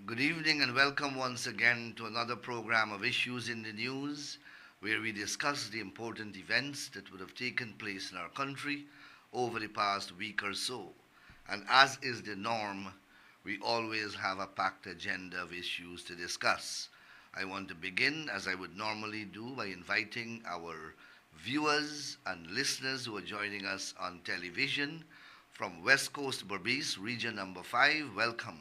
Good evening and welcome once again to another program of Issues in the News, where we discuss the important events that would have taken place in our country over the past week or so. And as is the norm, we always have a packed agenda of issues to discuss. I want to begin, as I would normally do, by inviting our viewers and listeners who are joining us on television from West Coast Berbice, region number 5. Welcome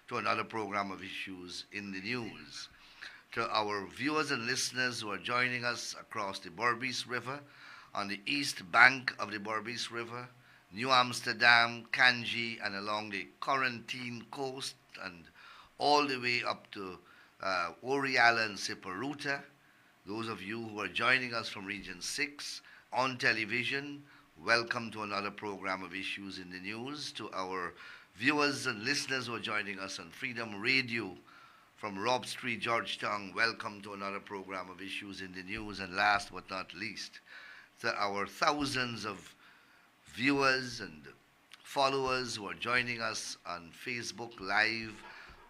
to another program of Issues in the News. To our viewers and listeners who are joining us across the Berbice River, on the east bank of the Berbice River, New Amsterdam, Kanji, and along the Quarantine Coast, and all the way up to Oriala and Siparuta. Those of you who are joining us from Region 6 on television, welcome to another program of Issues in the News. To our viewers and listeners who are joining us on Freedom Radio from Rob Street, Georgetown, welcome to another program of Issues in the News. And last but not least, to our thousands of viewers and followers who are joining us on Facebook Live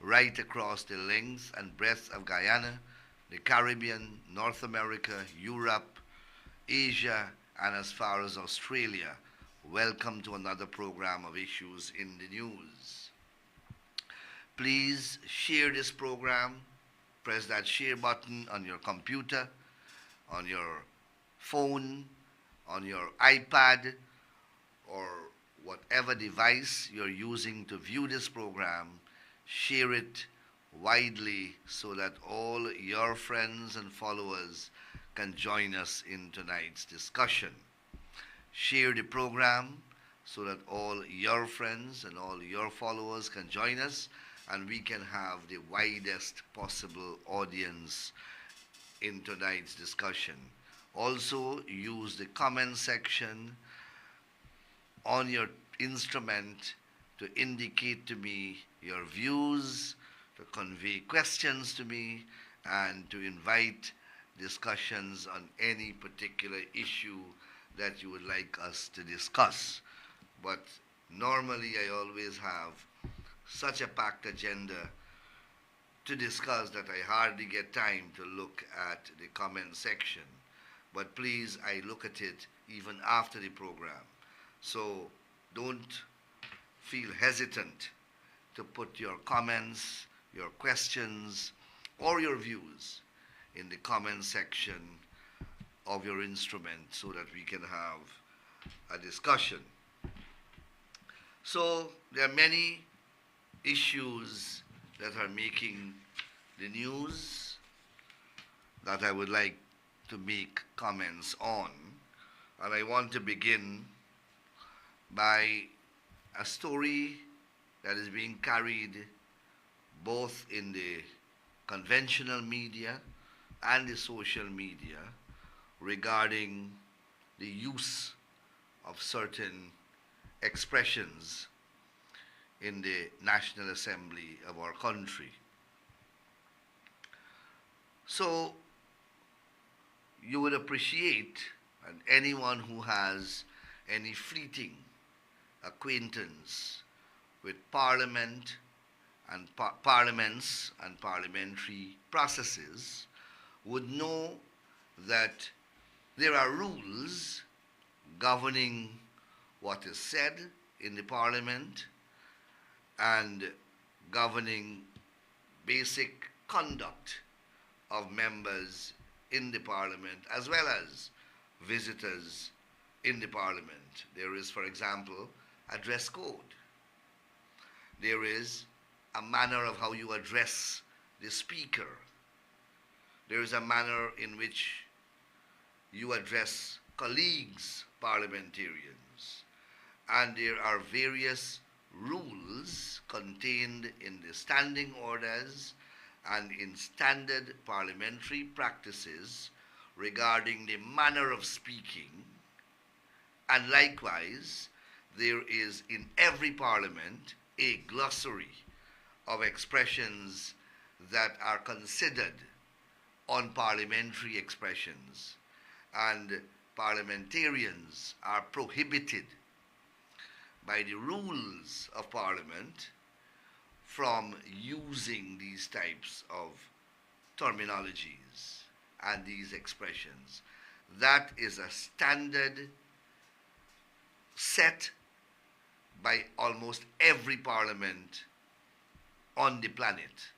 right across the length and breadth of Guyana, the Caribbean, North America, Europe, Asia, and as far as Australia. Welcome to another program of Issues in the News. Please share this program. Press that share button on your computer, on your phone, on your iPad, or whatever device you're using to view this program. Share it widely so that all your friends and followers can join us in tonight's discussion. Share the program so that all your friends and all your followers can join us and we can have the widest possible audience in tonight's discussion. Also, use the comment section on your instrument to indicate to me your views, to convey questions to me, and to invite discussions on any particular issue that you would like us to discuss. But normally I always have such a packed agenda to discuss that I hardly get time to look at the comment section. But please, I look at it even after the program. So don't feel hesitant to put your comments, your questions, or your views in the comment section of your instrument so that we can have a discussion. So there are many issues that are making the news that I would like to make comments on. And I want to begin by a story that is being carried both in the conventional media and the social media regarding the use of certain expressions in the National Assembly of our country. So you would appreciate, and anyone who has any fleeting acquaintance with Parliament and parliaments and parliamentary processes would know that there are rules governing what is said in the Parliament and governing basic conduct of members in the Parliament as well as visitors in the Parliament. There is, for example, a dress code. There is a manner of how you address the Speaker. There is a manner in which you address colleagues, parliamentarians, and there are various rules contained in the standing orders and in standard parliamentary practices regarding the manner of speaking, and likewise there is in every parliament a glossary of expressions that are considered unparliamentary expressions, and parliamentarians are prohibited by the rules of Parliament from using these types of terminologies and these expressions. That is a standard set by almost every parliament on the planet,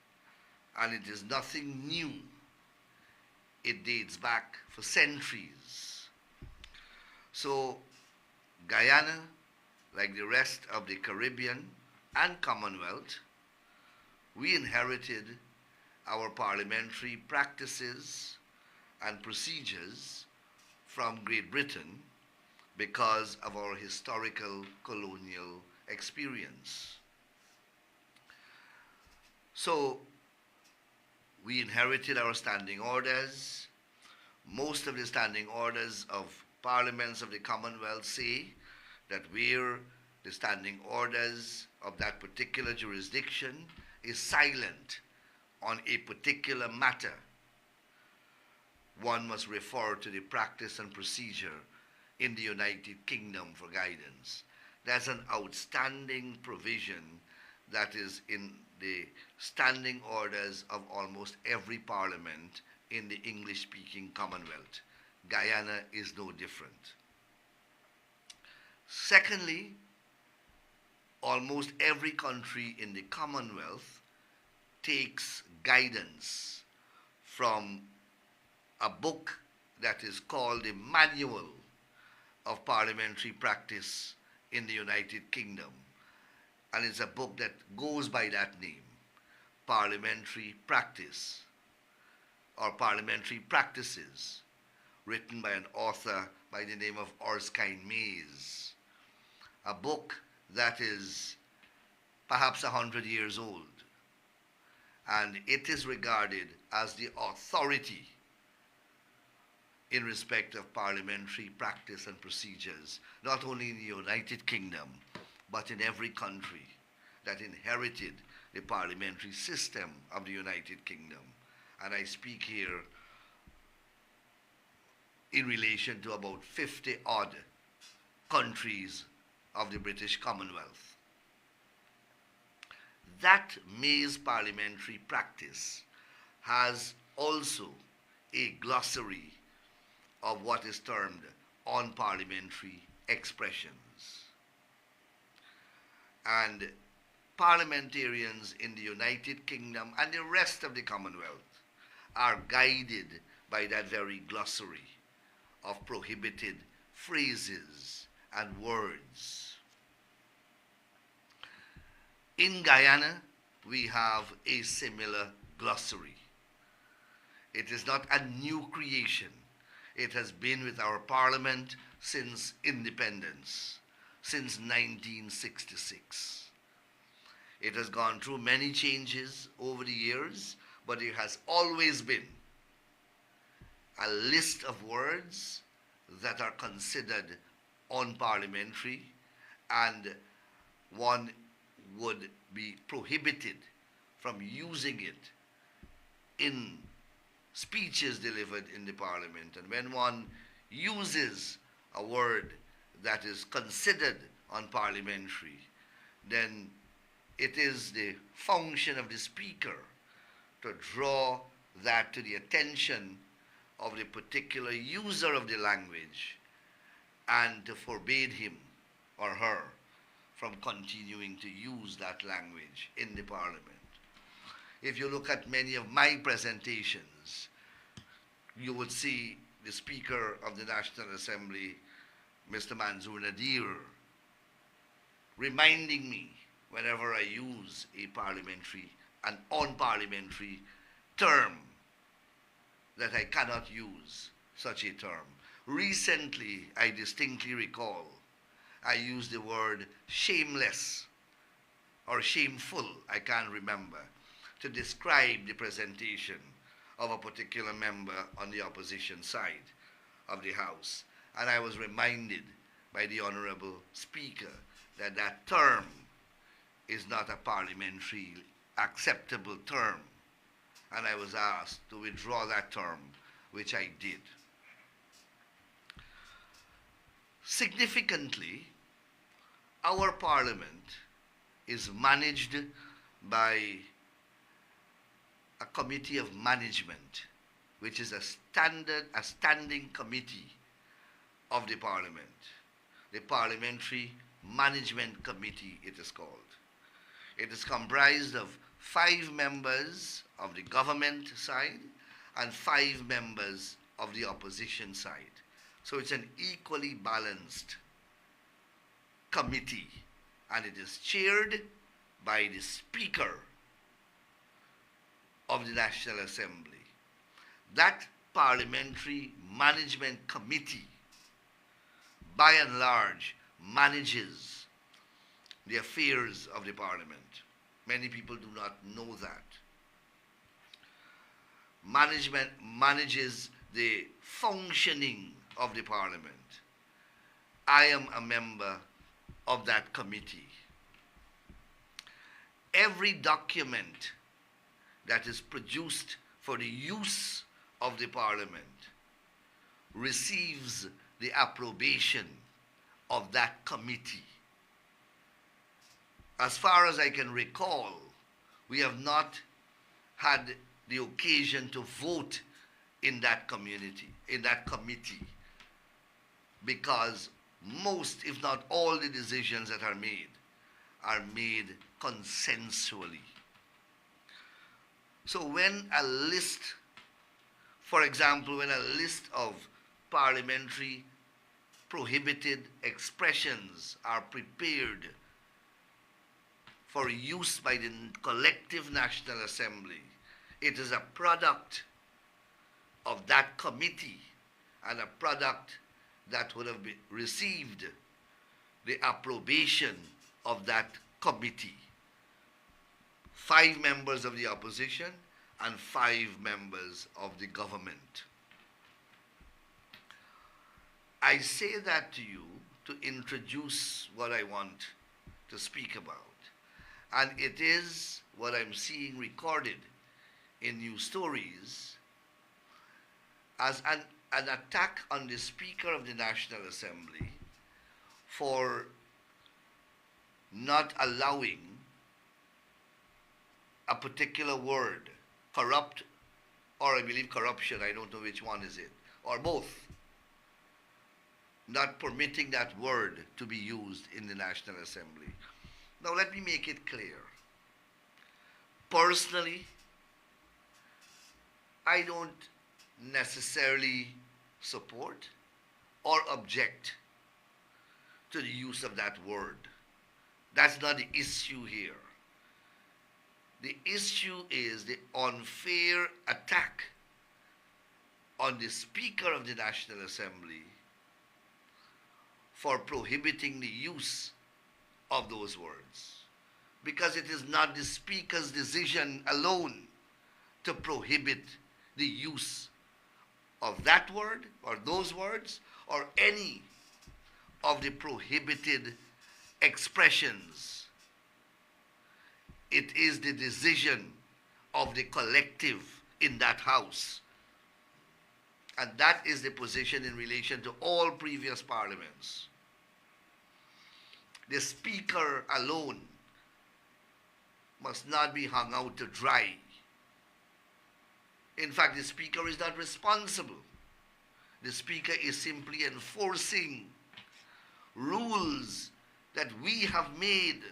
and it is nothing new. It dates back for centuries. So Guyana, like the rest of the Caribbean and Commonwealth, we inherited our parliamentary practices and procedures from Great Britain because of our historical colonial experience. So we inherited our standing orders. Most of the standing orders of parliaments of the Commonwealth say that where the standing orders of that particular jurisdiction is silent on a particular matter, one must refer to the practice and procedure in the United Kingdom for guidance. That's an outstanding provision that is in the standing orders of almost every parliament in the English-speaking Commonwealth. Guyana is no different. Secondly, almost every country in the Commonwealth takes guidance from a book that is called the Manual of Parliamentary Practice in the United Kingdom. And it's a book that goes by that name, Parliamentary Practice, or Parliamentary Practices, written by an author by the name of Erskine Mays. A book that is perhaps 100 years old. And it is regarded as the authority in respect of parliamentary practice and procedures, not only in the United Kingdom, but in every country that inherited the parliamentary system of the United Kingdom. And I speak here in relation to about 50 odd countries of the British Commonwealth. That May's parliamentary practice has also a glossary of what is termed unparliamentary expressions. And parliamentarians in the United Kingdom and the rest of the Commonwealth are guided by that very glossary of prohibited phrases and words. In Guyana, we have a similar glossary. It is not a new creation. It has been with our parliament since independence, since 1966. It has gone through many changes over the years, but it has always been a list of words that are considered unparliamentary, and one would be prohibited from using it in speeches delivered in the parliament. And when one uses a word that is considered unparliamentary, then it is the function of the speaker to draw that to the attention of the particular user of the language and to forbid him or her from continuing to use that language in the parliament. If you look at many of my presentations, you would see the Speaker of the National Assembly, Mr. Manzoor Nadir, reminding me whenever I use an unparliamentary term, that I cannot use such a term. Recently, I distinctly recall, I used the word shameless or shameful, I can't remember, to describe the presentation of a particular member on the opposition side of the House. And I was reminded by the Honourable Speaker that that term is not a parliamentary acceptable term. And I was asked to withdraw that term, which I did. Significantly, our parliament is managed by a committee of management, which is a standing committee of the Parliament. The Parliamentary Management Committee, it is called. It is comprised of 5 members of the government side and 5 members of the opposition side. So it's an equally balanced committee, and it is chaired by the Speaker of the National Assembly. That Parliamentary Management Committee, by and large, manages the affairs of the Parliament. Many people do not know that. Management manages the functioning of the Parliament. I am a member of that committee. Every document that is produced for the use of the Parliament receives the approbation of that committee. As far as I can recall, we have not had the occasion to vote in that committee, because most, if not all, the decisions that are made consensually. So when a list, for example, when a list of parliamentary prohibited expressions are prepared for use by the collective National Assembly, it is a product of that committee and a product that would have received the approbation of that committee. 5 members of the opposition and 5 members of the government. I say that to you to introduce what I want to speak about. And it is what I'm seeing recorded in news stories as an attack on the Speaker of the National Assembly for not allowing a particular word, corrupt, or I believe corruption, I don't know which one is it, or both, not permitting that word to be used in the National Assembly. Now let me make it clear. Personally, I don't necessarily support or object to the use of that word. That's not the issue here. The issue is the unfair attack on the Speaker of the National Assembly for prohibiting the use of those words. Because it is not the Speaker's decision alone to prohibit the use of that word or those words or any of the prohibited expressions. It is the decision of the collective in that house. And that is the position in relation to all previous parliaments. The Speaker alone must not be hung out to dry. In fact, the Speaker is not responsible. The Speaker is simply enforcing rules that we have made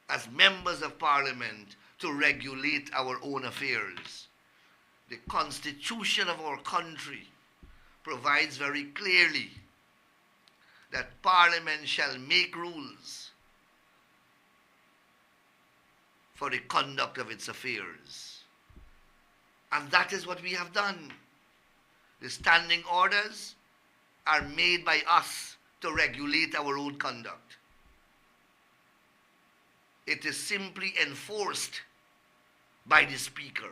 as members of Parliament to regulate our own affairs. The Constitution of our country provides very clearly that Parliament shall make rules for the conduct of its affairs. And that is what we have done. The standing orders are made by us to regulate our own conduct. It is simply enforced by the Speaker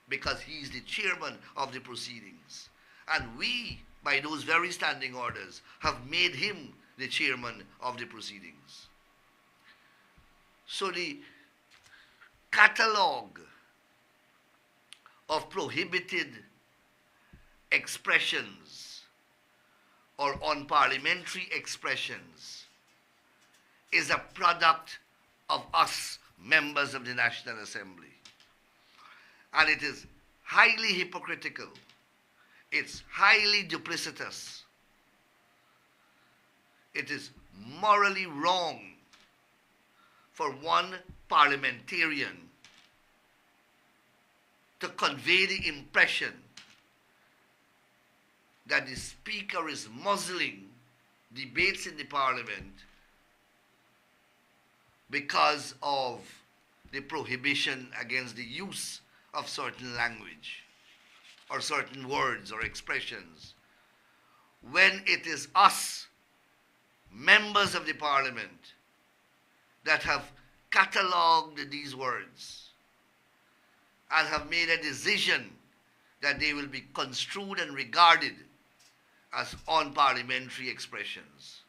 because he is the chairman of the proceedings. And we, by those very standing orders, have made him the chairman of the proceedings. So the catalogue of prohibited expressions or unparliamentary expressions is a product of us members of the National Assembly. And it is highly hypocritical. It's highly duplicitous. It is morally wrong for one parliamentarian to convey the impression that the Speaker is muzzling debates in the Parliament because of the prohibition against the use of certain language or certain words or expressions, when it is us, members of the Parliament, that have catalogued these words and have made a decision that they will be construed and regarded as unparliamentary expressions.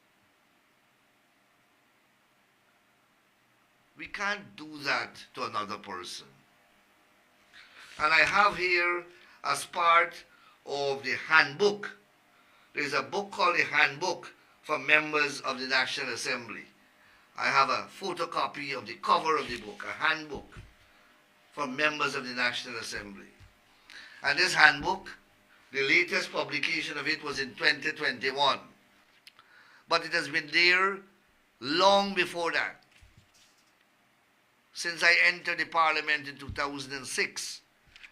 We can't do that to another person. And I have here, as part of the handbook, there's a book called the Handbook for Members of the National Assembly. I have a photocopy of the cover of the book, a handbook for members of the National Assembly. And this handbook, the latest publication of it was in 2021. But it has been there long before that. Since I entered the Parliament in 2006,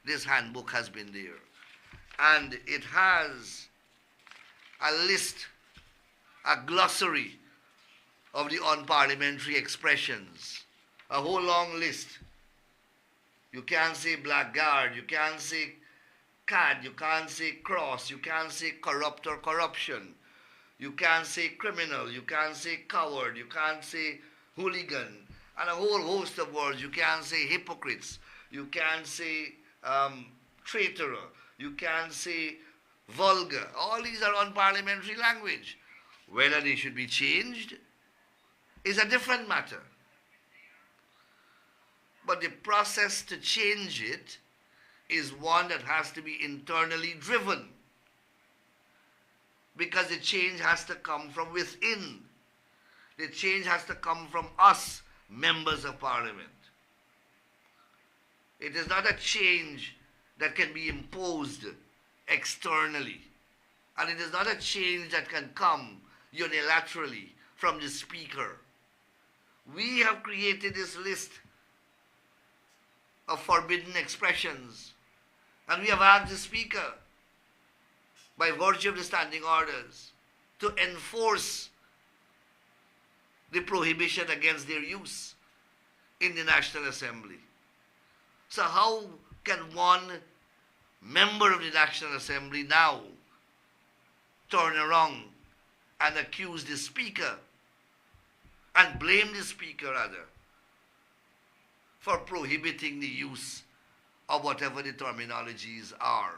this handbook has been there. And it has a list, a glossary of the unparliamentary expressions, a whole long list. You can't say blackguard, you can't say cad, you can't say cross, you can't say corrupt or corruption, you can't say criminal, you can't say coward, you can't say hooligan, and a whole host of words. You can't say hypocrites, you can't say traitor, you can't say vulgar. All these are unparliamentary language. Whether they should be changed is a different matter. But the process to change it is one that has to be internally driven, because the change has to come from within. The change has to come from us, members of Parliament. It is not a change that can be imposed externally. And it is not a change that can come unilaterally from the Speaker. We have created this list of forbidden expressions, and we have asked the Speaker, by virtue of the standing orders, to enforce the prohibition against their use in the National Assembly. So how can one member of the National Assembly now turn around and accuse the Speaker and blame the Speaker, rather, for prohibiting the use of whatever the terminologies are?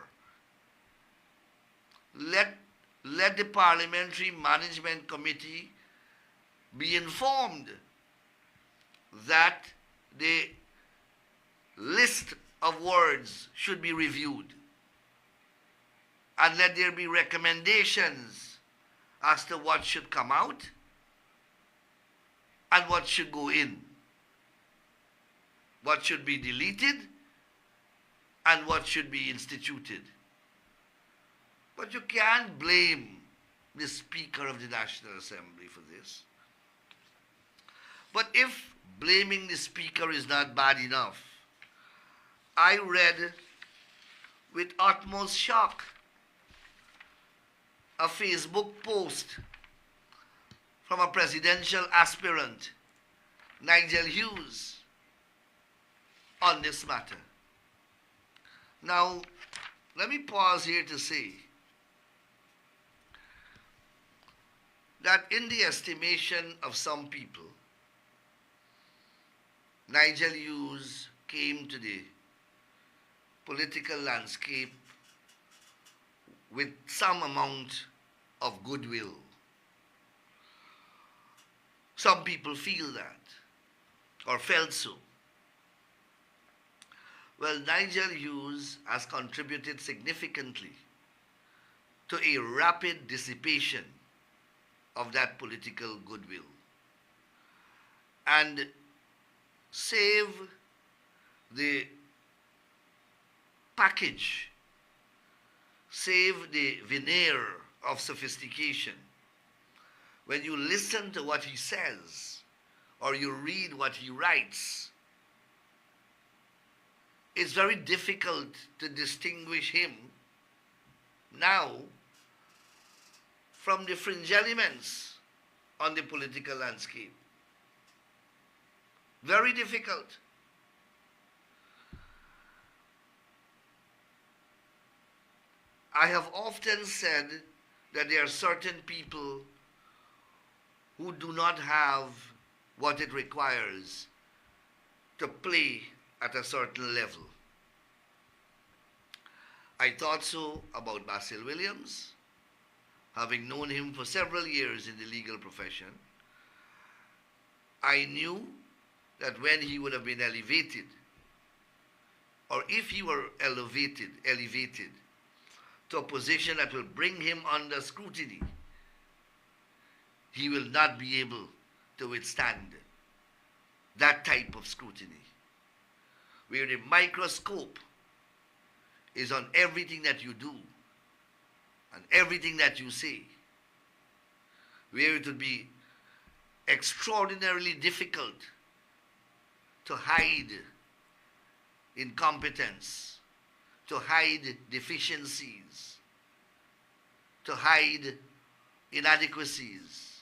Let the Parliamentary Management Committee be informed that the list of words should be reviewed, and let there be recommendations as to what should come out and what should go in, what should be deleted and what should be instituted. But you can't blame the Speaker of the National Assembly for this. But if blaming the Speaker is not bad enough, I read with utmost shock a Facebook post from a presidential aspirant, Nigel Hughes, on this matter. Now, let me pause here to say that in the estimation of some people, Nigel Hughes came to the political landscape with some amount of goodwill. Some people feel that, or felt so. Well, Nigel Hughes has contributed significantly to a rapid dissipation of that political goodwill. And save the package, save the veneer of sophistication. When you listen to what he says or you read what he writes, it's very difficult to distinguish him now from the fringe elements on the political landscape. Very difficult. I have often said that there are certain people who do not have what it requires to play at a certain level. I thought so about Basil Williams, having known him for several years in the legal profession. I knew that when he would have been elevated, or if he were elevated to a position that will bring him under scrutiny, he will not be able to withstand that type of scrutiny, where the microscope is on everything that you do and everything that you say, where it would be extraordinarily difficult to hide incompetence, to hide deficiencies, to hide inadequacies.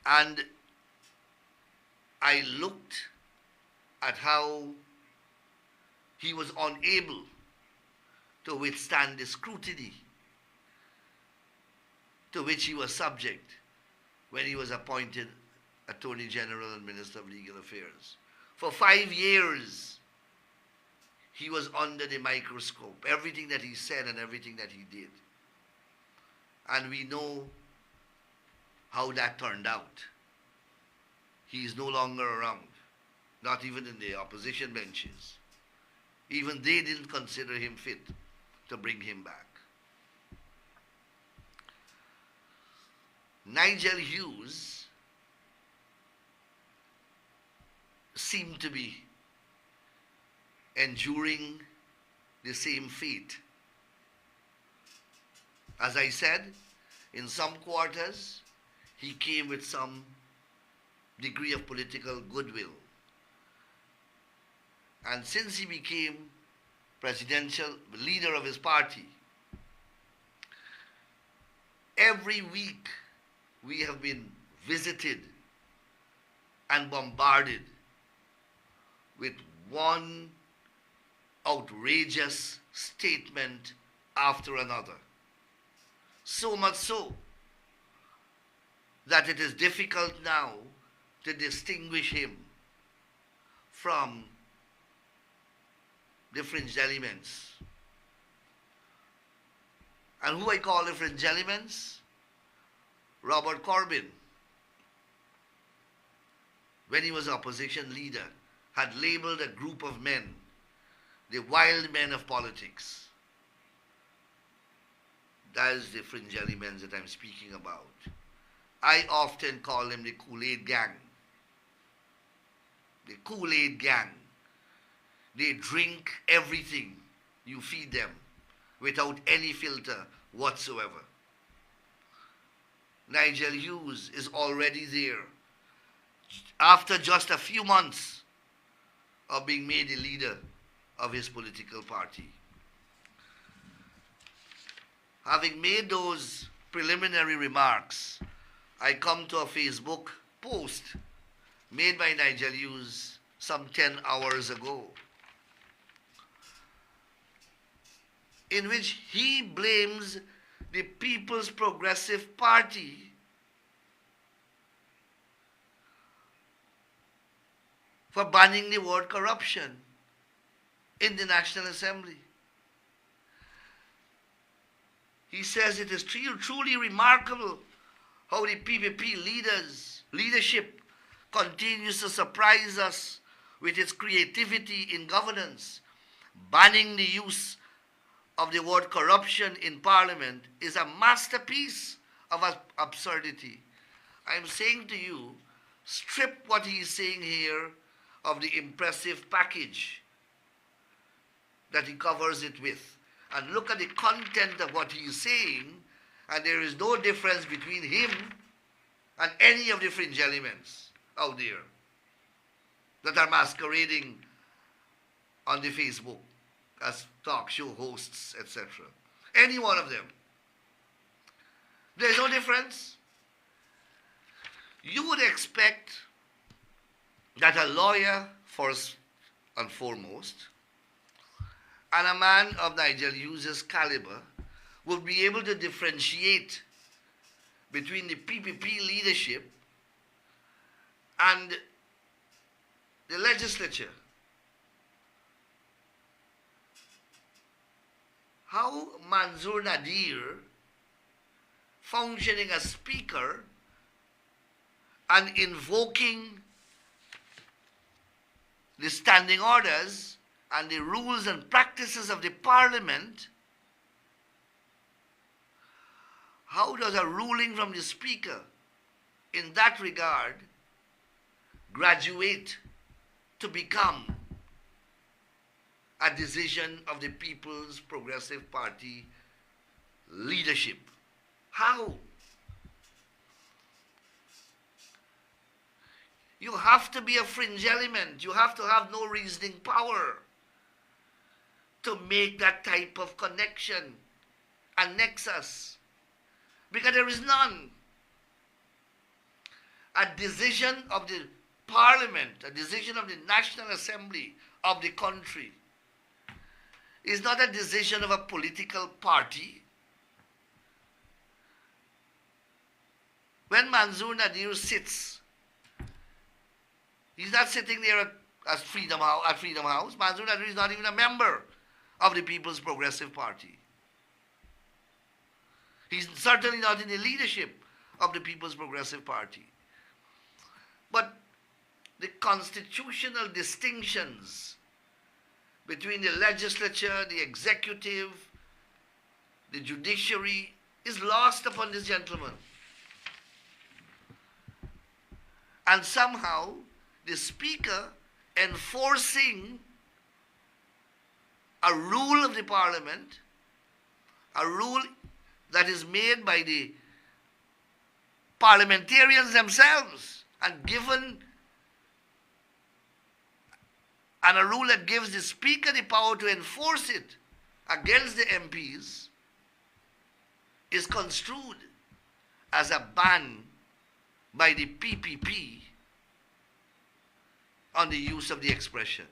And I looked at how he was unable to withstand the scrutiny to which he was subject when he was appointed Attorney General and Minister of Legal Affairs. For 5 years, he was under the microscope, everything that he said and everything that he did. And we know how that turned out. He is no longer around, not even in the opposition benches. Even they didn't consider him fit to bring him back. Nigel Hughes seemed to be enduring the same fate. As I said, in some quarters, he came with some degree of political goodwill. And since he became presidential leader of his party, every week we have been visited and bombarded with one outrageous statement after another. So much so that it is difficult now to distinguish him from the fringe elements. And who I call the fringe elements? Robert Corbyn, when he was opposition leader, had labeled a group of men the wild men of politics. That is the fringe elements that I'm speaking about. I often call them the Kool-Aid gang. The Kool-Aid gang. They drink everything you feed them without any filter whatsoever. Nigel Hughes is already there after just a few months of being made the leader of his political party. Having made those preliminary remarks, I come to a Facebook post made by Nigel Hughes some 10 hours ago, in which he blames the People's Progressive Party for banning the word corruption in the National Assembly. He says it is truly remarkable how the PPP leadership continues to surprise us with its creativity in governance. Banning the use of the word corruption in Parliament is a masterpiece of absurdity. I'm saying to you strip what he is saying here of the impressive package that he covers it with, and look at the content of what he is saying, and there is no difference between him and any of the fringe elements out there that are masquerading on the Facebook as talk show hosts, etc. Any one of them. There is no difference. You would expect that a lawyer, first and foremost, and a man of Nigel Hughes' caliber would be able to differentiate between the PPP leadership and the legislature. How Manzoor Nadir, functioning as speaker and invoking the standing orders and the rules and practices of the parliament, how does a ruling from the speaker in that regard graduate to become a decision of the People's Progressive Party leadership? How? You have to be a fringe element. You have to have no reasoning power to make that type of connection and nexus, because there is none. A decision of the Parliament, a decision of the National Assembly of the country is not a decision of a political party. When Manzoor Nadir sits, he's not sitting there at Freedom House. Manzoor Nadir is not even a member of the People's Progressive Party. He's certainly not in the leadership of the People's Progressive Party. But the constitutional distinctions between the legislature, the executive, the judiciary is lost upon this gentleman. And somehow the speaker enforcing a rule of the parliament, a rule that is made by the parliamentarians themselves and given, and a rule that gives the speaker the power to enforce it against the MPs, is construed as a ban by the PPP on the use of the expression.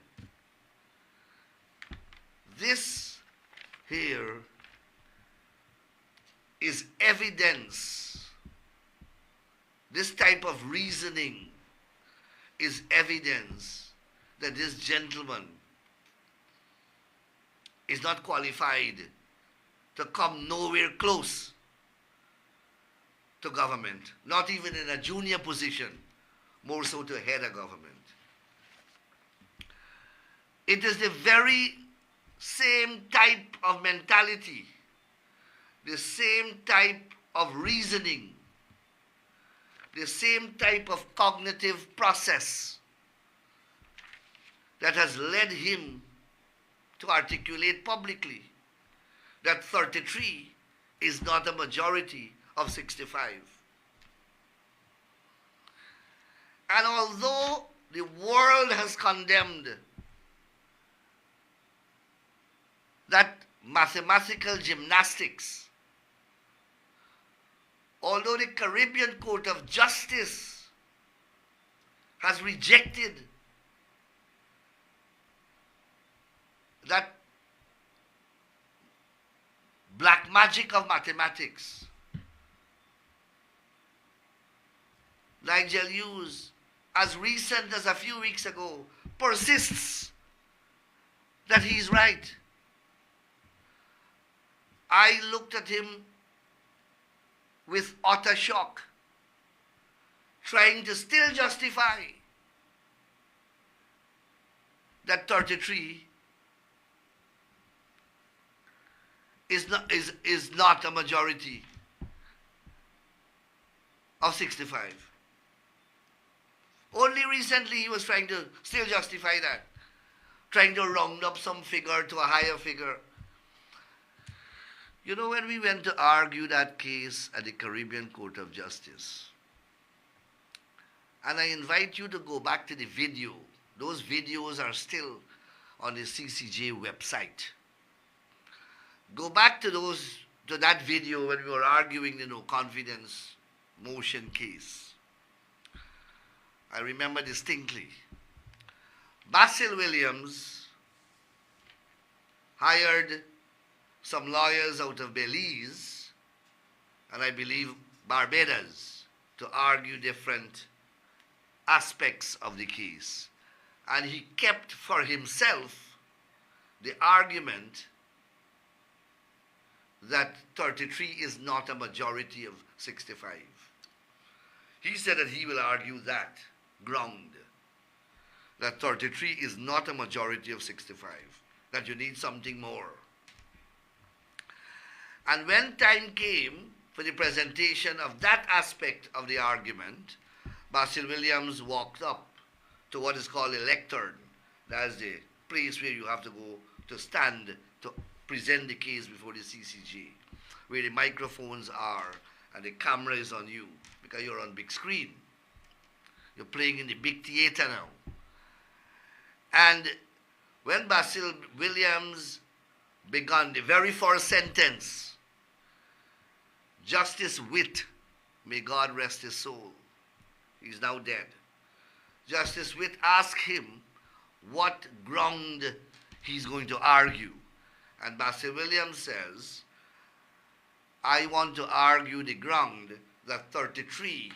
This here is evidence. This type of reasoning is evidence that this gentleman is not qualified to come nowhere close to government, not even in a junior position, more so to head a government. It is the very same type of mentality, the same type of reasoning, the same type of cognitive process that has led him to articulate publicly that 33 is not a majority of 65. And although the world has condemned that mathematical gymnastics, although the Caribbean Court of Justice has rejected that black magic of mathematics, Nigel Hughes, as recent as a few weeks ago, persists that he's right. I looked at him with utter shock, trying to still justify that 33 is not a majority of 65. Very recently, he was trying to still justify that, trying to round up some figure to a higher figure. You know, when we went to argue that case at the Caribbean Court of Justice, and I invite you to go back to the video. Those videos are still on the CCJ website. Go back to that video when we were arguing the no confidence motion case. I remember distinctly. Basil Williams hired some lawyers out of Belize and I believe Barbados to argue different aspects of the case. And he kept for himself the argument that 33 is not a majority of 65. He said that he will argue that ground, that 33 is not a majority of 65, that you need something more. And when time came for the presentation of that aspect of the argument, Basil Williams walked up to what is called Electoral. That's the place where you have to go to stand to present the case before the CCJ, where the microphones are and the camera is on you because you're on big screen. You're playing in the big theater now. And when Basil Williams began the very first sentence, Justice Witt, may God rest his soul, he's now dead. Justice Witt asked him what ground he's going to argue. And Basil Williams says, I want to argue the ground that 33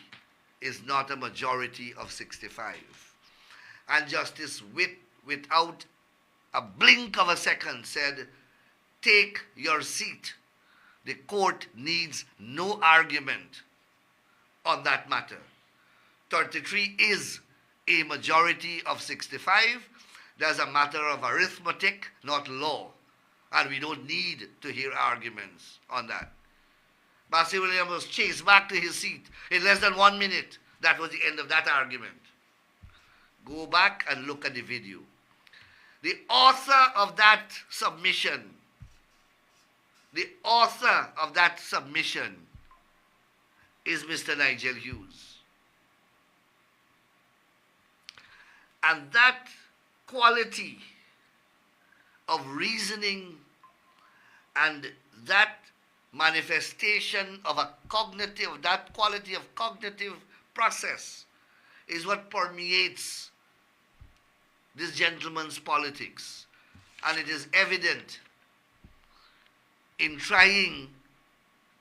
is not a majority of 65. And Justice Witt, without a blink of a second, said, take your seat. The court needs no argument on that matter. 33 is a majority of 65. There's a matter of arithmetic, not law. And we don't need to hear arguments on that. Basil Williams was chased back to his seat in less than 1 minute. That was the end of that argument. Go back and look at the video. The author of that submission, is Mr. Nigel Hughes. And that quality of reasoning and that manifestation of that quality of cognitive process is what permeates this gentleman's politics. And it is evident in trying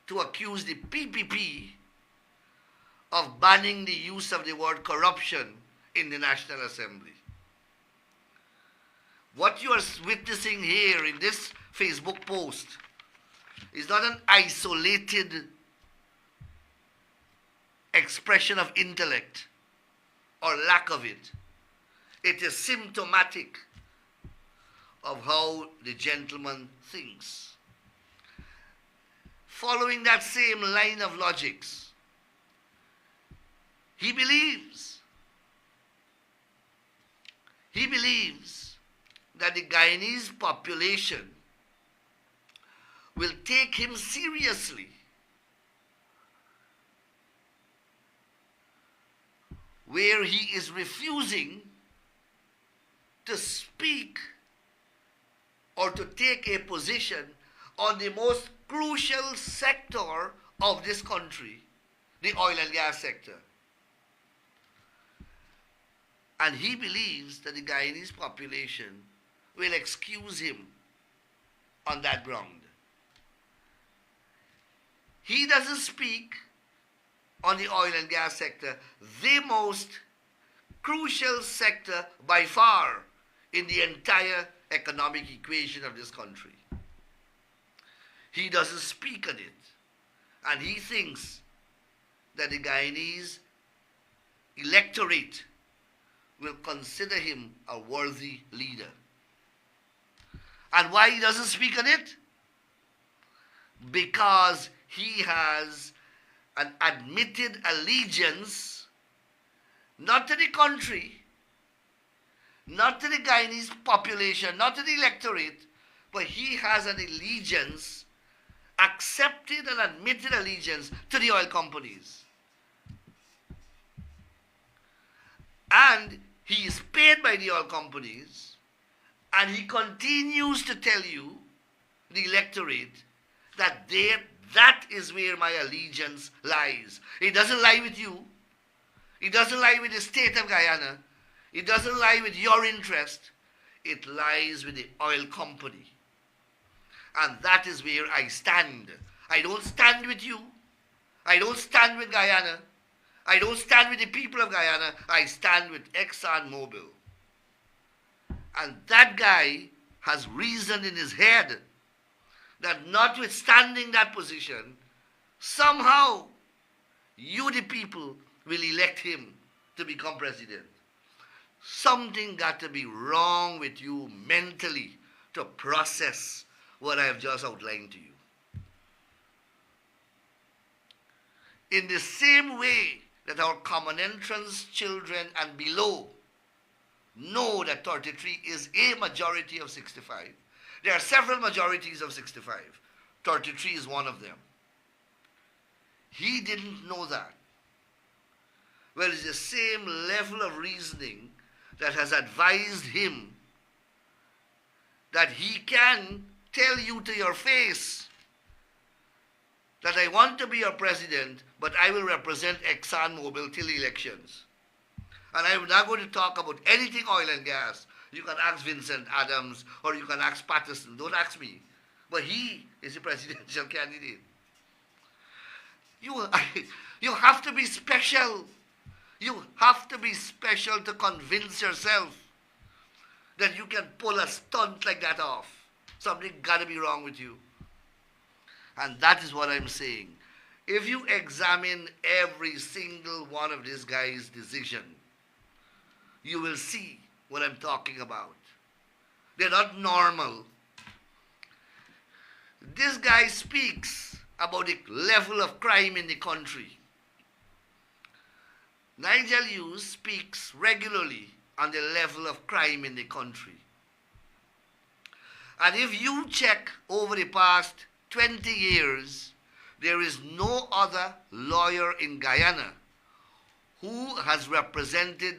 to accuse the PPP of banning the use of the word corruption in the National Assembly. What you are witnessing here in this Facebook post is not an isolated expression of intellect or lack of it. It is symptomatic of how the gentleman thinks. Following that same line of logics, he believes that the Guyanese population will take him seriously where he is refusing to speak or to take a position on the most crucial sector of this country, the oil and gas sector. And he believes that the Guyanese population will excuse him on that ground. He doesn't speak on the oil and gas sector, the most crucial sector by far in the entire economic equation of this country. He doesn't speak on it. And he thinks that the Guyanese electorate will consider him a worthy leader. And why he doesn't speak on it? Because he has an admitted allegiance not to the country, not to the Guyanese population, not to the electorate, but he has an allegiance, accepted and admitted allegiance to the oil companies. And he is paid by the oil companies, and he continues to tell you, the electorate, that that is where my allegiance lies. It doesn't lie with you. It doesn't lie with the state of Guyana. It doesn't lie with your interest. It lies with the oil company. And that is where I stand. I don't stand with you. I don't stand with Guyana. I don't stand with the people of Guyana. I stand with ExxonMobil. And that guy has reasoned in his head that notwithstanding that position, somehow you, the people, will elect him to become president. Something got to be wrong with you mentally to process what I have just outlined to you. In the same way that our common entrance children and below know that 33 is a majority of 65. There are several majorities of 65. 33 is one of them. He didn't know that. Well, it's the same level of reasoning that has advised him that he can tell you to your face that I want to be your president, but I will represent ExxonMobil till elections. And I'm not going to talk about anything oil and gas. You can ask Vincent Adams or you can ask Patterson. Don't ask me. But he is a presidential candidate. You have to be special. You have to be special to convince yourself that you can pull a stunt like that off. Something got to be wrong with you. And that is what I'm saying. If you examine every single one of this guy's decision, you will see what I'm talking about. They're not normal. This guy speaks about the level of crime in the country. Nigel Hughes speaks regularly on the level of crime in the country. And if you check over the past 20 years, there is no other lawyer in Guyana who has represented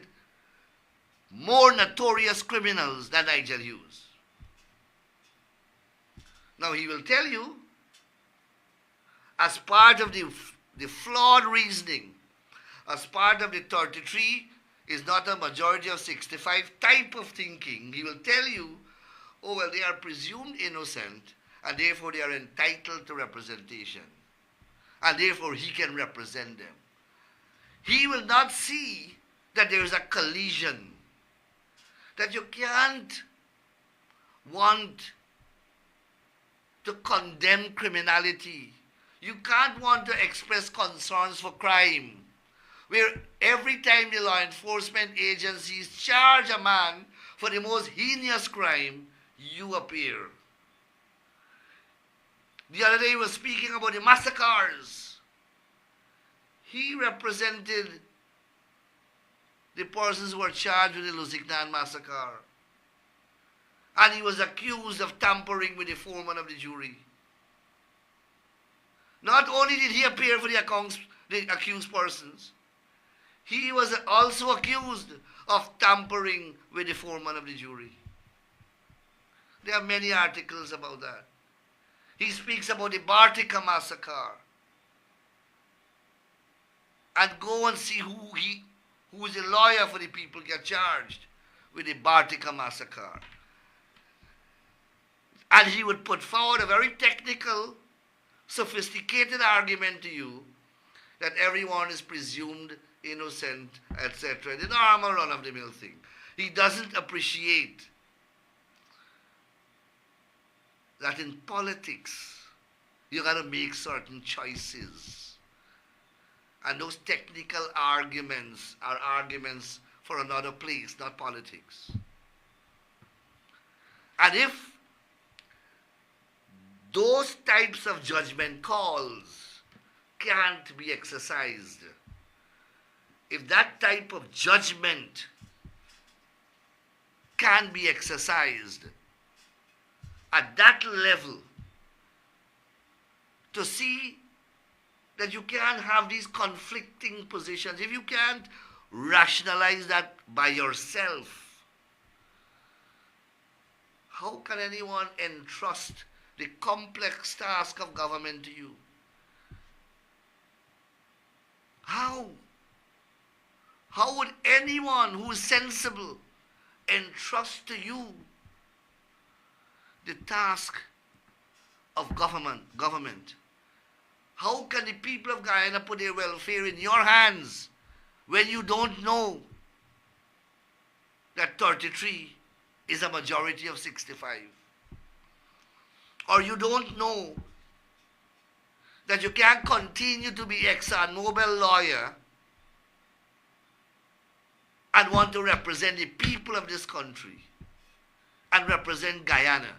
more notorious criminals than Nigel Hughes. Now he will tell you, as part of the flawed reasoning, as part of the 33 is not a majority of 65 type of thinking, he will tell you, oh well, they are presumed innocent and therefore they are entitled to representation. And therefore he can represent them. He will not see that there is a collision, that you can't want to condemn criminality. You can't want to express concerns for crime, where every time the law enforcement agencies charge a man for the most heinous crime, you appear. The other day he was speaking about the massacres. He represented the persons who were charged with the Lusignan massacre. And he was accused of tampering with the foreman of the jury. Not only did he appear for the accused persons, he was also accused of tampering with the foreman of the jury. There are many articles about that. He speaks about the Bartica massacre. And go and see who is a lawyer for the people get charged with the Bartica massacre. And he would put forward a very technical, sophisticated argument to you that everyone is presumed innocent, etc. The normal run-of-the-mill thing. He doesn't appreciate that in politics, you got to make certain choices. And those technical arguments are arguments for another place, not politics. And if those types of judgment calls can't be exercised if that type of judgment can be exercised at that level, to see that you can't have these conflicting positions, if you can't rationalize that by yourself, how can anyone entrust the complex task of government to you? How? How would anyone who is sensible entrust to you the task of government? How can the people of Guyana put their welfare in your hands when you don't know that 33 is a majority of 65? Or you don't know that you can't continue to be ExxonMobil lawyer and want to represent the people of this country and represent Guyana.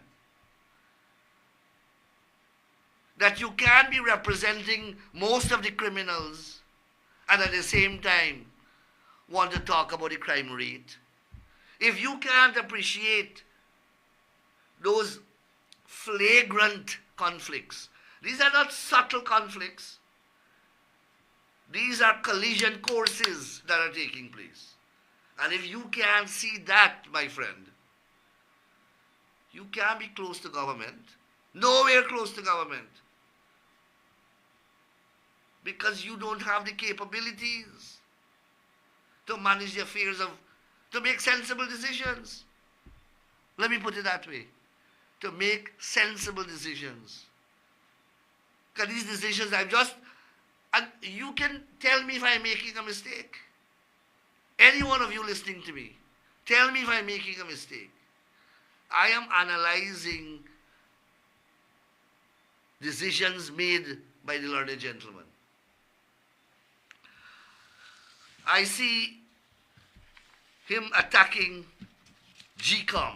That you can be representing most of the criminals and at the same time want to talk about the crime rate. If you can't appreciate those flagrant conflicts, these are not subtle conflicts. These are collision courses that are taking place. And if you can't see that, my friend, you can't be close to government. Nowhere close to government. Because you don't have the capabilities to manage the affairs to make sensible decisions. Let me put it that way. To make sensible decisions. Because these decisions and you can tell me if I'm making a mistake. Any one of you listening to me, tell me if I'm making a mistake. I am analyzing decisions made by the learned gentleman. I see him attacking GCOM.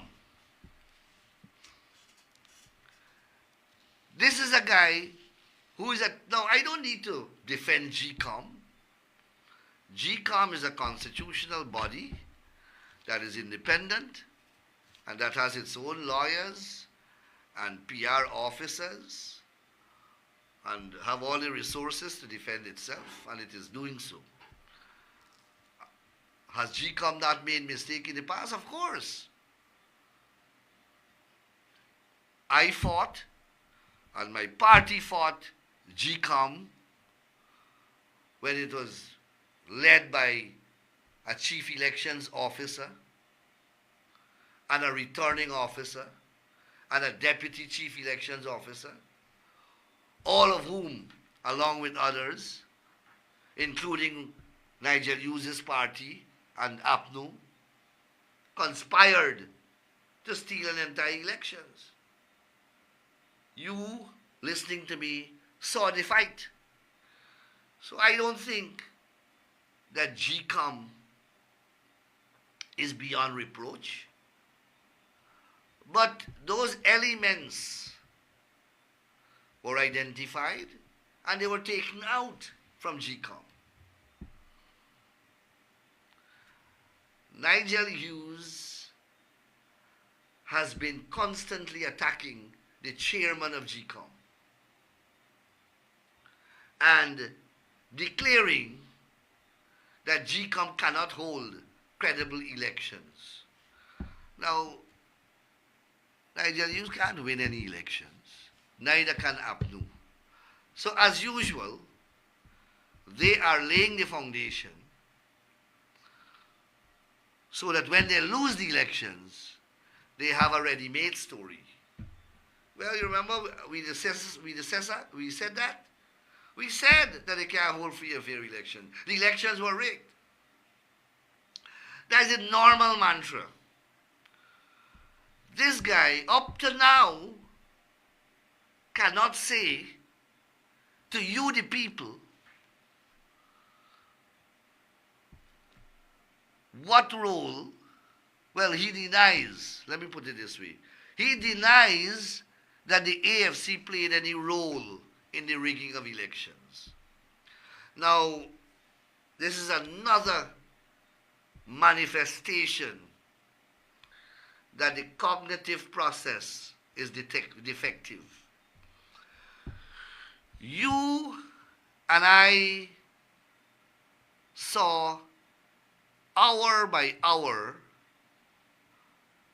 This is a guy who is now I don't need to defend GCOM. GCOM is a constitutional body that is independent and that has its own lawyers and PR officers and have all the resources to defend itself, and it is doing so. Has GCOM not made mistake in the past? Of course. I fought, and my party fought GCOM when it was led by a chief elections officer and a returning officer and a deputy chief elections officer, all of whom, along with others, including Nigel Hughes' party and APNU, conspired to steal an entire elections. You, listening to me, saw the fight. So I don't think that GCOM is beyond reproach. But those elements were identified and they were taken out from GCOM. Nigel Hughes has been constantly attacking the chairman of GCOM and declaring that GCOM cannot hold credible elections. Now, Nigel Hughes can't win any elections. Neither can APNU. So as usual, they are laying the foundation so that when they lose the elections, they have a ready-made story. Well, you remember we said that? We said that they can't hold free and fair election. The elections were rigged. That is a normal mantra. This guy, up to now, cannot say to you, the people, what role, well, he denies, let me put it this way, he denies that the AFC played any role in the rigging of elections. Now, This is another manifestation that the cognitive process is defective. You and I saw hour by hour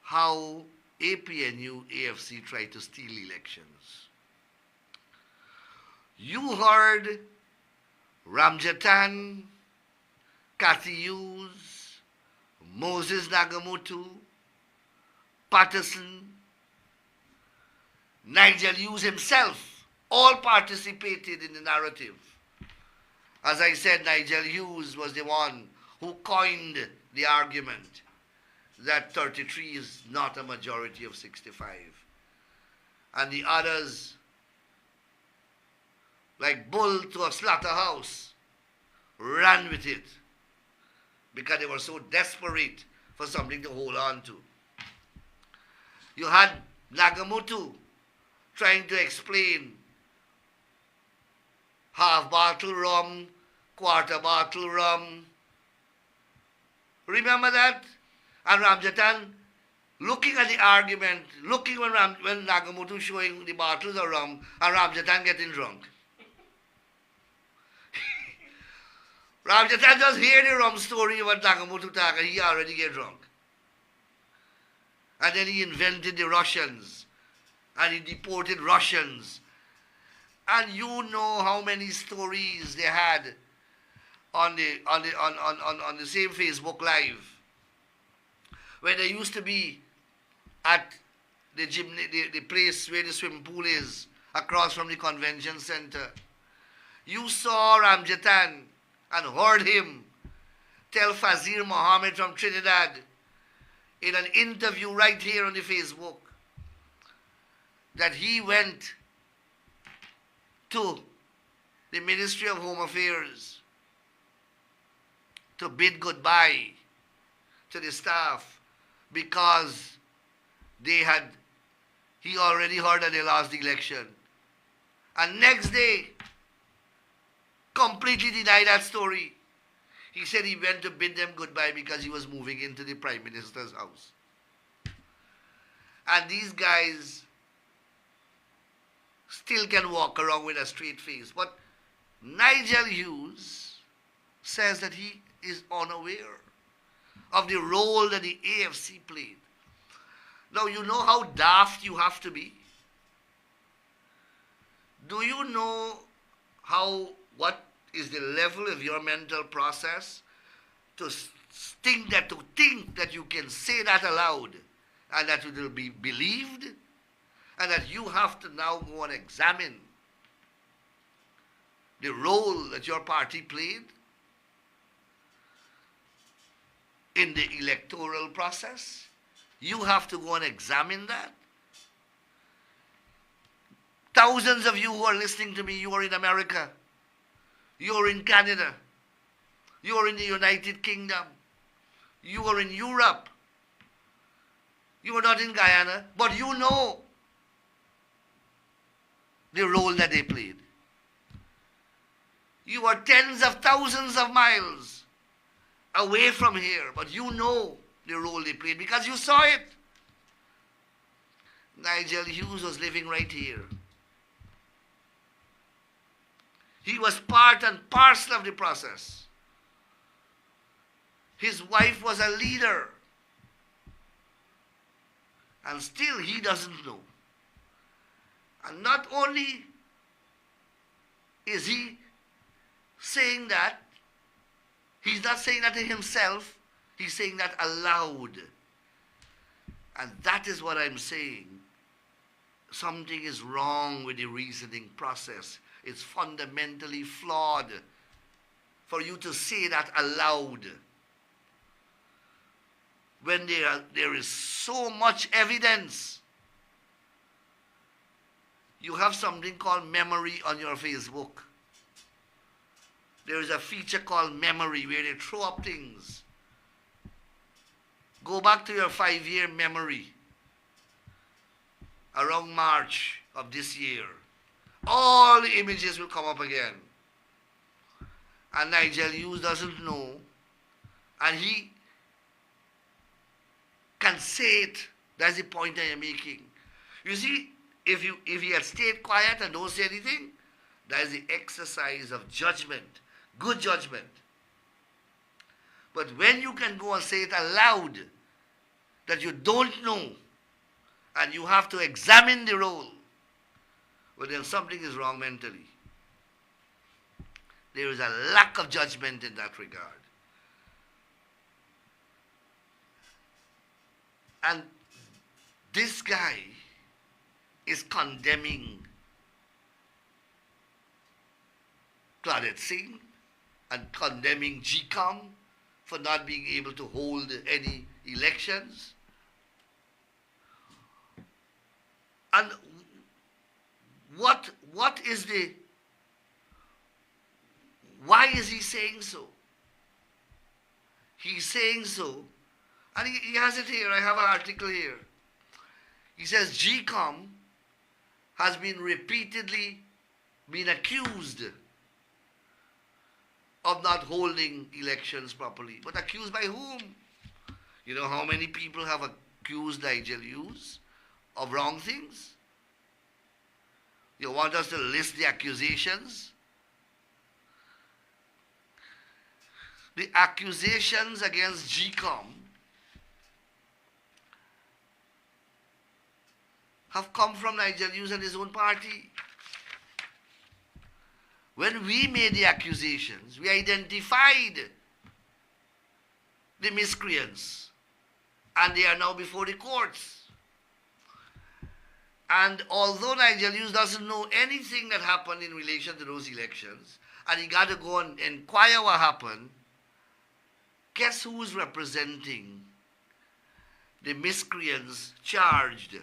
how APNU, AFC tried to steal elections. You heard Ramjatan, Cathy Hughes, Moses Nagamutu, Patterson, Nigel Hughes himself, all participated in the narrative. As I said, Nigel Hughes was the one who coined the argument that 33 is not a majority of 65. And the others, like bull to a slaughterhouse, ran with it because they were so desperate for something to hold on to. You had Nagamutu trying to explain half bottle rum, quarter bottle rum. Remember that? And Ramjatan looking at the argument, looking when Nagamutu showing the bottles of rum and Ramjatan getting drunk. Ramjatan just hear the rum story about Nagamutu talk and he already get drunk. And then he invented the Russians and he deported Russians. And you know how many stories they had on the same Facebook Live. Where they used to be at the place where the swimming pool is, across from the convention center. You saw Ramjatan and heard him tell Fazir Mohammed from Trinidad in an interview right here on the Facebook that he went to the Ministry of Home Affairs to bid goodbye to the staff because he already heard that they lost the election. And next day, completely denied that story. He said he went to bid them goodbye because he was moving into the Prime Minister's house. And these guys still can walk around with a straight face. But Nigel Hughes says that he is unaware of the role that the AFC played. Now, you know how daft you have to be? Do you know what is the level of your mental process to think that you can say that aloud and that it will be believed and that you have to now go and examine the role that your party played in the electoral process? You have to go and examine that. Thousands of you who are listening to me, you are in America, you are in Canada, you are in the United Kingdom, you are in Europe, you are not in Guyana, but you know the role that they played. You are tens of thousands of miles away from here, but you know the role they played because you saw it. Nigel Hughes was living right here. He was part and parcel of the process. His wife was a leader. And still he doesn't know. And not only is he saying that, he's not saying that to himself, he's saying that aloud. And that is what I'm saying. Something is wrong with the reasoning process. It's fundamentally flawed for you to say that aloud when there is so much evidence. You have something called memory on your Facebook. There is a feature called memory where they throw up things. Go back to your 5-year memory around March of this year. All the images will come up again. and Nigel Hughes doesn't know, and he can say it. That's the point I am making. You see, if he had stayed quiet and don't say anything, that is the exercise of judgment, good judgment. But when you can go and say it aloud, that you don't know, and you have to examine the role, well, then something is wrong mentally. There is a lack of judgment in that regard. And this guy is condemning Claudette Singh and condemning GCOM for not being able to hold any elections. And what is the, why is he saying so? He's saying so, and he has it here. I have an article here. He says GCOM has been repeatedly been accused of not holding elections properly. But accused by whom? You know how many people have accused Nigel Hughes of wrong things? You want us to list the accusations? The accusations against GCOM have come from Nigel Hughes and his own party. When we made the accusations, we identified the miscreants, and they are now before the courts. And although Nigel Hughes doesn't know anything that happened in relation to those elections, and he got to go and inquire what happened, guess who's representing the miscreants charged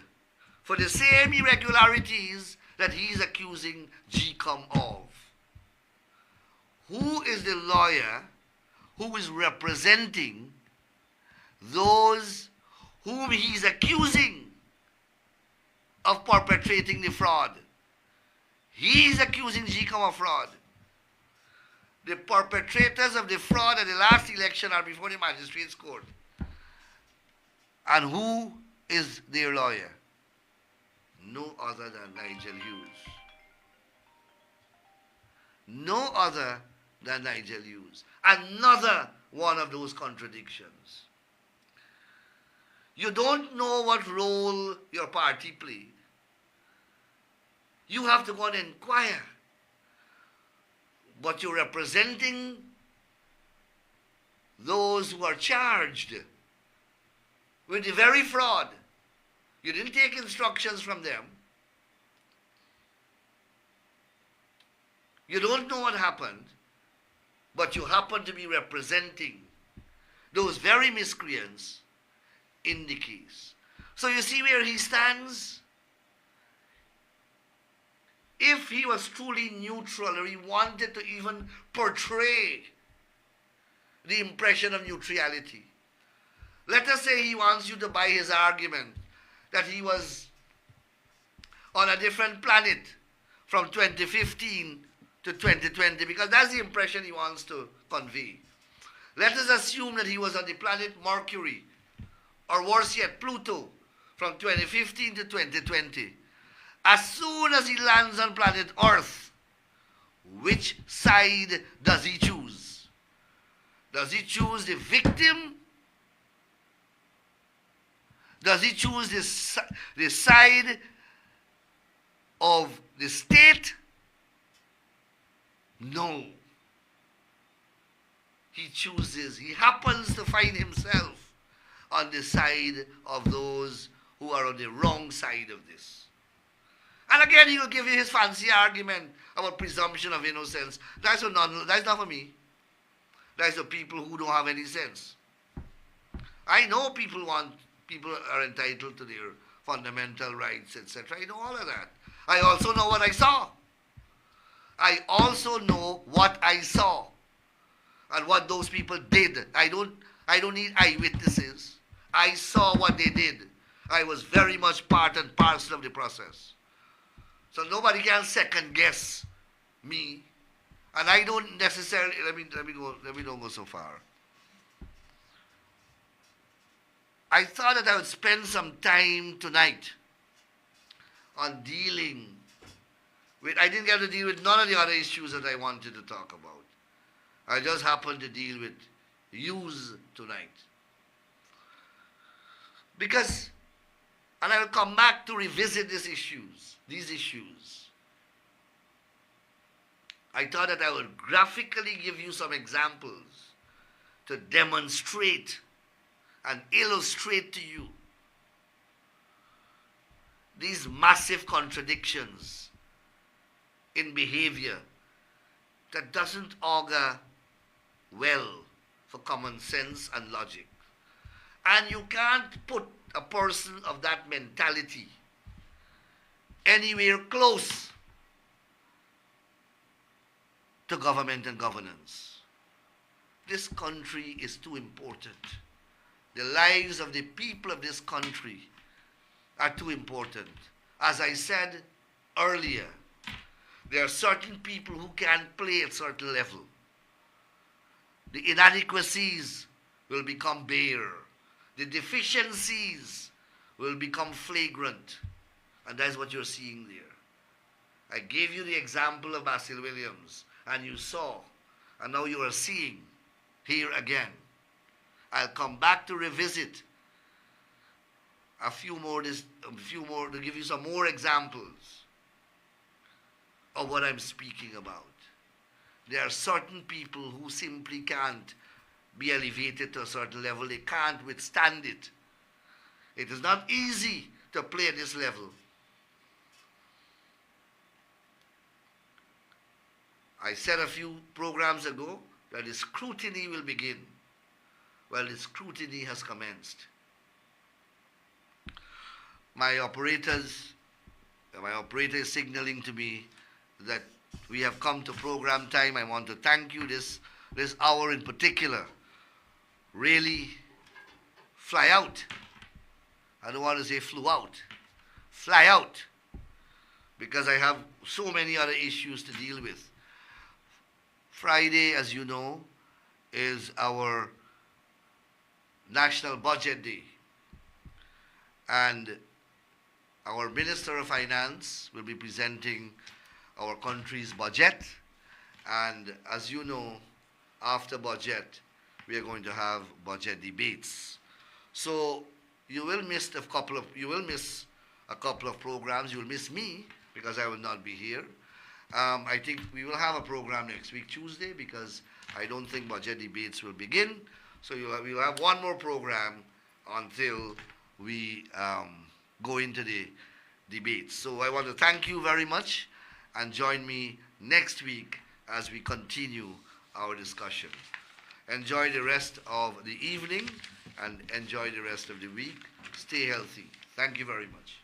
for the same irregularities that he's accusing GCOM of? Who is the lawyer who is representing those whom he's accusing of perpetrating the fraud? He's accusing GCOM of fraud. The perpetrators of the fraud at the last election are before the magistrate's court. And who is their lawyer? No other than Nigel Hughes. No other than Nigel Hughes. Another one of those contradictions. You don't know what role your party played. You have to go and inquire. But you're representing those who are charged with the very fraud. You didn't take instructions from them. You don't know what happened, but you happen to be representing those very miscreants in the case. So you see where he stands? If he was truly neutral, or he wanted to even portray the impression of neutrality, let us say he wants you to buy his argument that he was on a different planet from 2015 to 2020, because that's the impression he wants to convey. Let us assume that he was on the planet Mercury, or worse yet, Pluto, from 2015 to 2020. As soon as he lands on planet Earth, which side does he choose? Does he choose the victim? Does he choose the side of the state? No. He happens to find himself on the side of those who are on the wrong side of this. And again, he will give you his fancy argument about presumption of innocence. That's not for me. That's for people who don't have any sense. I know people are entitled to their fundamental rights, etc. I know all of that. I also know what I saw. I also know what I saw and what those people did. I don't need eyewitnesses. I saw what they did. I was very much part and parcel of the process. So nobody can second guess me And I don't necessarily, let me don't go so far. I thought that I would spend some time tonight on dealing with, I didn't get to deal with none of the other issues that I wanted to talk about. I just happened to deal with Hughes tonight. Because, and I will come back to revisit these issues. I thought that I would graphically give you some examples to demonstrate and illustrate to you these massive contradictions in behavior that doesn't augur well for common sense and logic. And you can't put a person of that mentality anywhere close to government and governance. This country is too important. The lives of the people of this country are too important. As I said earlier, there are certain people who can't play at certain level. The inadequacies will become bare. The deficiencies will become flagrant. And that's what you're seeing there. I gave you the example of Basil Williams, and you saw, and now you are seeing here again. I'll come back to revisit a few more to give you some more examples of what I'm speaking about. There are certain people who simply can't be elevated to a certain level. They can't withstand it. It is not easy to play at this level. I said a few programs ago that the scrutiny will begin. Well, the scrutiny has commenced. My operator is signaling to me that we have come to program time. I want to thank you this hour in particular. Really fly out. I don't want to say flew out. Fly out. Because I have so many other issues to deal with. Friday, as you know, is our National Budget Day. And our Minister of Finance will be presenting our country's budget. And as you know, after budget, we are going to have budget debates. So you will miss a couple of programs. You will miss me because I will not be here. I think we will have a program next week, Tuesday, because I don't think budget debates will begin. So we will have one more program until we go into the debates. So I want to thank you very much and join me next week as we continue our discussion. Enjoy the rest of the evening and enjoy the rest of the week. Stay healthy. Thank you very much.